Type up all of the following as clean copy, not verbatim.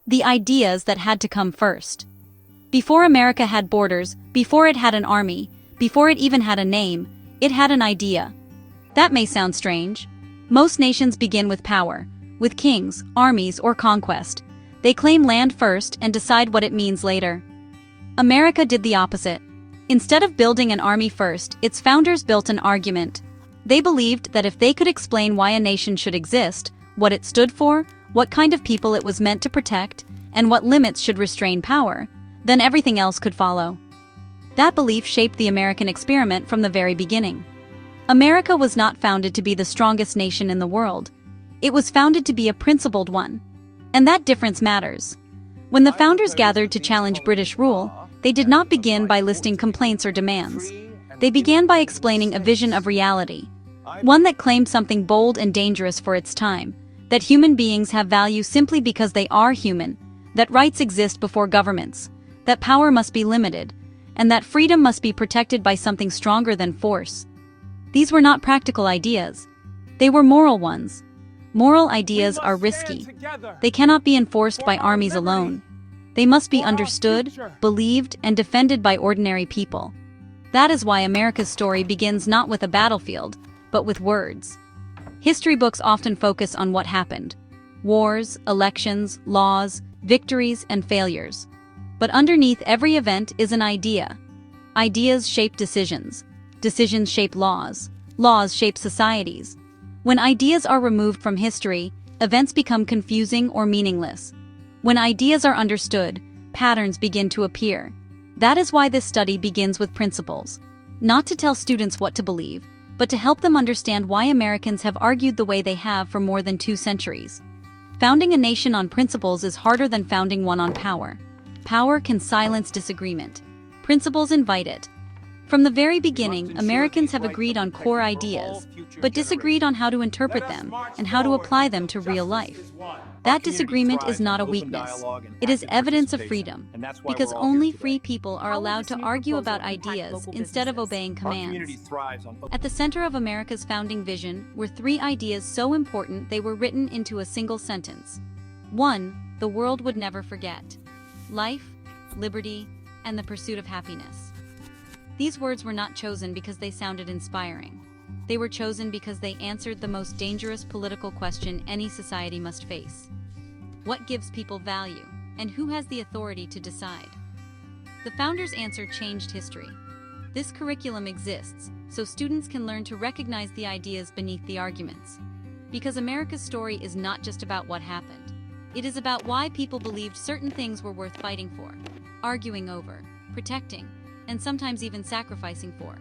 the ideas that had to come first. Before America had borders, before it had an army, before it even had a name, it had an idea. That may sound strange. Most nations begin with power, with kings, armies, or conquest. They claim land first and decide what it means later. America did the opposite. Instead of building an army first, its founders built an argument. They believed that if they could explain why a nation should exist, what it stood for, what kind of people it was meant to protect, and what limits should restrain power, then everything else could follow. That belief shaped the American experiment from the very beginning. America was not founded to be the strongest nation in the world. It was founded to be a principled one. And that difference matters. When the founders gathered to challenge British rule, they did not begin by listing complaints or demands. They began by explaining a vision of reality, one that claimed something bold and dangerous for its time, that human beings have value simply because they are human, that rights exist before governments, that power must be limited, and that freedom must be protected by something stronger than force. These were not practical ideas. They were moral ones. Moral ideas are risky. They cannot be enforced by armies alone. They must be understood, believed, and defended by ordinary people. That is why America's story begins not with a battlefield, but with words. History books often focus on what happened: wars, elections, laws, victories, and failures. But underneath every event is an idea. Ideas shape decisions. Decisions shape laws. Laws shape societies. When ideas are removed from history, events become confusing or meaningless. When ideas are understood, patterns begin to appear. That is why this study begins with principles. Not to tell students what to believe, but to help them understand why Americans have argued the way they have for more than 2 centuries. Founding a nation on principles is harder than founding one on power. Power can silence disagreement. Principles invite it. From the very beginning, Americans have agreed on core ideas, but disagreed on how to interpret them and how to apply them to real life. That disagreement is not a weakness. It is evidence of freedom, because only free people are allowed to argue about ideas instead of obeying commands. At the center of America's founding vision were 3 ideas so important they were written into a single sentence. 1. The world would never forget. Life, liberty, and the pursuit of happiness. These words were not chosen because they sounded inspiring. They were chosen because they answered the most dangerous political question any society must face. What gives people value, and who has the authority to decide? The founders' answer changed history. This curriculum exists so students can learn to recognize the ideas beneath the arguments. Because America's story is not just about what happened. It is about why people believed certain things were worth fighting for, arguing over, protecting, and sometimes even sacrificing for.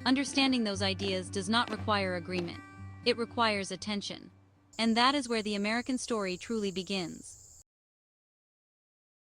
Understanding those ideas does not require agreement. It requires attention. And that is where the American story truly begins.